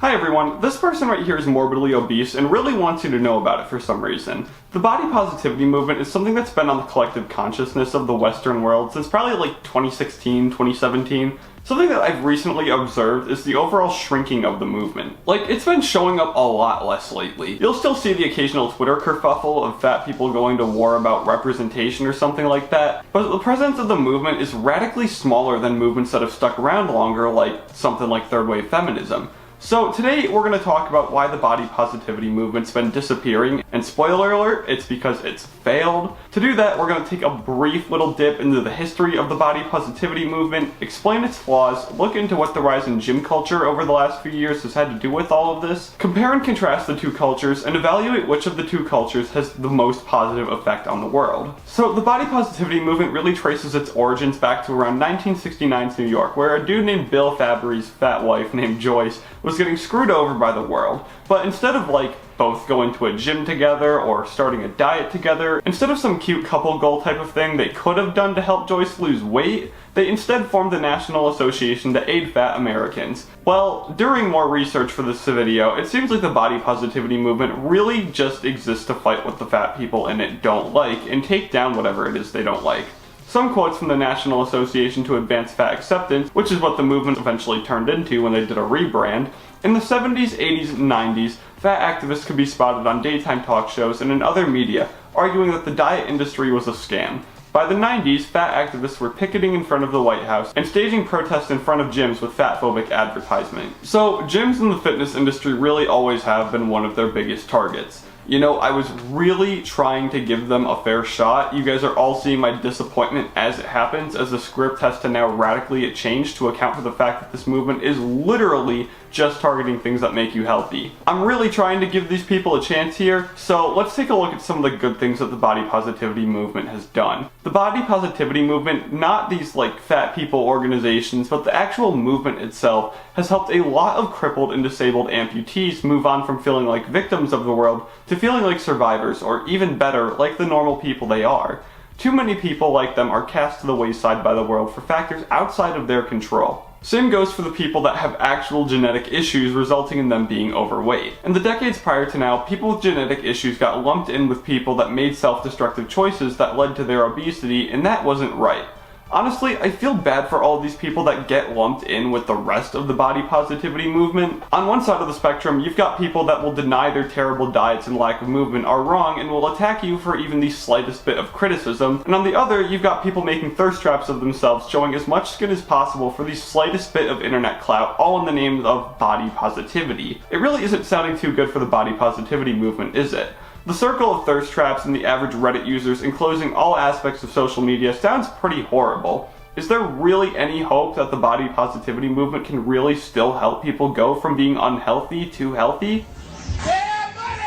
Hi everyone, this person right here is morbidly obese and really wants you to know about it for some reason. The body positivity movement is something that's been on the collective consciousness of the Western world since probably like 2016, 2017. Something that I've recently observed is the overall shrinking of the movement. Like, it's been showing up a lot less lately. You'll still see the occasional Twitter kerfuffle of fat people going to war about representation or something like that, but the presence of the movement is radically smaller than movements that have stuck around longer, like something like third wave feminism. So today we're going to talk about why the body positivity movement's been disappearing, and spoiler alert, it's because it's failed. To do that, we're going to take a brief little dip into the history of the body positivity movement, explain its flaws, look into what the rise in gym culture over the last few years has had to do with all of this, compare and contrast the two cultures, and evaluate which of the two cultures has the most positive effect on the world. So the body positivity movement really traces its origins back to around 1969's New York, where a dude named Bill Fabry's fat wife named Joyce was getting screwed over by the world. But instead of like both going to a gym together or starting a diet together, instead of some cute couple goal type of thing they could have done to help Joyce lose weight, they instead formed the National Association to Aid Fat Americans. Well, during more research for this video, it seems like the body positivity movement really just exists to fight what the fat people in it don't like and take down whatever it is they don't like. Some quotes from the National Association to Advance Fat Acceptance, which is what the movement eventually turned into when they did a rebrand. In the 70s, 80s, and 90s, fat activists could be spotted on daytime talk shows and in other media, arguing that the diet industry was a scam. By the 90s, fat activists were picketing in front of the White House and staging protests in front of gyms with fat-phobic advertisement. So, gyms in the fitness industry really always have been one of their biggest targets. You know, I was really trying to give them a fair shot. You guys are all seeing my disappointment as it happens, as the script has to now radically change to account for the fact that this movement is literally just targeting things that make you healthy. I'm really trying to give these people a chance here, so let's take a look at some of the good things that the body positivity movement has done. The body positivity movement, not these like fat people organizations, but the actual movement itself, has helped a lot of crippled and disabled amputees move on from feeling like victims of the world to feeling like survivors, or even better, like the normal people they are. Too many people like them are cast to the wayside by the world for factors outside of their control. Same goes for the people that have actual genetic issues resulting in them being overweight. In the decades prior to now, people with genetic issues got lumped in with people that made self-destructive choices that led to their obesity, and that wasn't right. Honestly, I feel bad for all these people that get lumped in with the rest of the body positivity movement. On one side of the spectrum, you've got people that will deny their terrible diets and lack of movement are wrong and will attack you for even the slightest bit of criticism. And on the other, you've got people making thirst traps of themselves, showing as much skin as possible for the slightest bit of internet clout, all in the name of body positivity. It really isn't sounding too good for the body positivity movement, is it? The circle of thirst traps and the average Reddit users enclosing all aspects of social media sounds pretty horrible. Is there really any hope that the body positivity movement can really still help people go from being unhealthy to healthy? Yeah, buddy!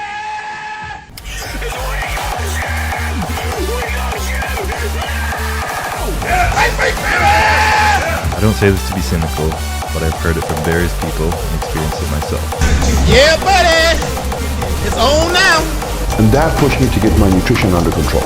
I don't say this to be cynical, but I've heard it from various people and experienced it myself. Yeah, buddy! It's on now! And that pushed me to get my nutrition under control.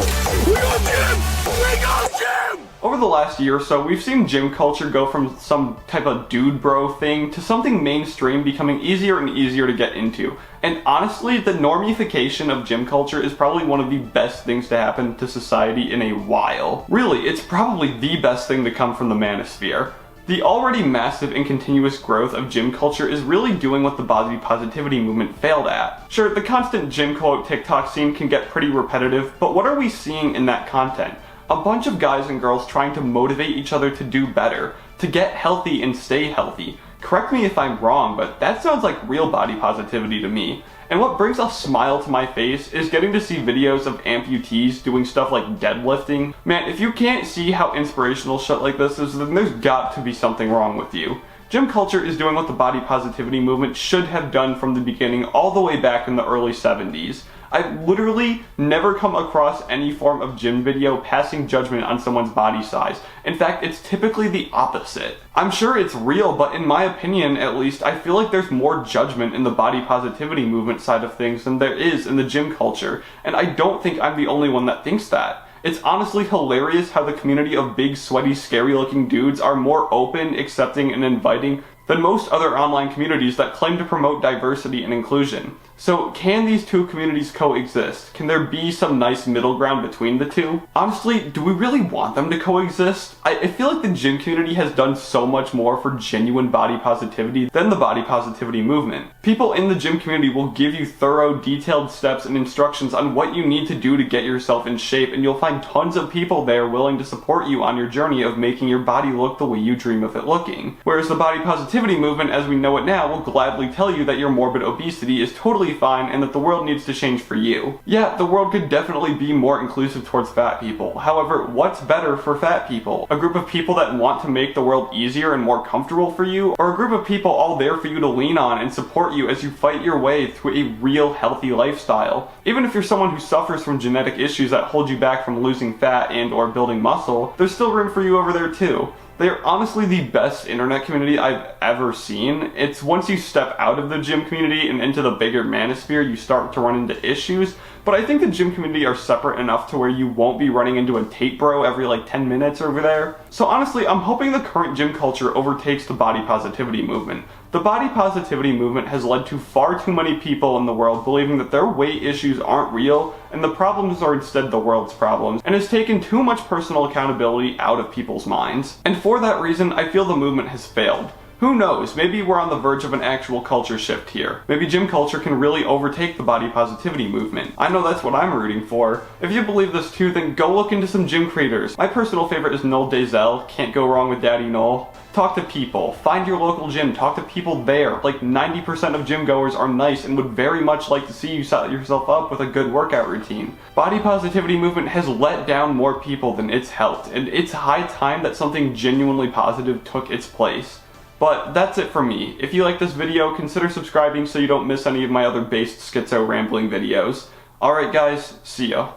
We go gym! We go gym! Over the last year or so, we've seen gym culture go from some type of dude bro thing to something mainstream becoming easier and easier to get into. And honestly, the normification of gym culture is probably one of the best things to happen to society in a while. Really, it's probably the best thing to come from the manosphere. The already massive and continuous growth of gym culture is really doing what the body positivity movement failed at. Sure, the constant gym quote TikTok scene can get pretty repetitive, but what are we seeing in that content? A bunch of guys and girls trying to motivate each other to do better, to get healthy and stay healthy. Correct me if I'm wrong, but that sounds like real body positivity to me. And what brings a smile to my face is getting to see videos of amputees doing stuff like deadlifting. Man, if you can't see how inspirational shit like this is, then there's got to be something wrong with you. Gym culture is doing what the body positivity movement should have done from the beginning all the way back in the early 70s. I've literally never come across any form of gym video passing judgment on someone's body size. In fact, it's typically the opposite. I'm sure it's real, but in my opinion, at least, I feel like there's more judgment in the body positivity movement side of things than there is in the gym culture, and I don't think I'm the only one that thinks that. It's honestly hilarious how the community of big, sweaty, scary-looking dudes are more open, accepting, and inviting than most other online communities that claim to promote diversity and inclusion. So can these two communities coexist? Can there be some nice middle ground between the two? Honestly, do we really want them to coexist? I feel like the gym community has done so much more for genuine body positivity than the body positivity movement. People in the gym community will give you thorough, detailed steps and instructions on what you need to do to get yourself in shape, and you'll find tons of people there willing to support you on your journey of making your body look the way you dream of it looking. Whereas the body positivity movement, as we know it now, will gladly tell you that your morbid obesity is totally fine and that the world needs to change for you. Yeah, the world could definitely be more inclusive towards fat people. However, what's better for fat people? A group of people that want to make the world easier and more comfortable for you, or a group of people all there for you to lean on and support you as you fight your way through a real healthy lifestyle? Even if you're someone who suffers from genetic issues that hold you back from losing fat and or building muscle, there's still room for you over there too. They are honestly the best internet community I've ever seen. It's once you step out of the gym community and into the bigger manosphere, you start to run into issues. But I think the gym community are separate enough to where you won't be running into a tape bro every like 10 minutes over there. So honestly, I'm hoping the current gym culture overtakes the body positivity movement. The body positivity movement has led to far too many people in the world believing that their weight issues aren't real and the problems are instead the world's problems, and has taken too much personal accountability out of people's minds. And for that reason, I feel the movement has failed. Who knows, maybe we're on the verge of an actual culture shift here. Maybe gym culture can really overtake the body positivity movement. I know that's what I'm rooting for. If you believe this too, then go look into some gym creators. My personal favorite is Noel Dazel, can't go wrong with Daddy Noel. Talk to people, find your local gym, talk to people there. Like 90% of gym goers are nice and would very much like to see you set yourself up with a good workout routine. Body positivity movement has let down more people than it's helped, and it's high time that something genuinely positive took its place. But that's it for me. If you like this video, consider subscribing so you don't miss any of my other based schizo rambling videos. Alright guys, see ya.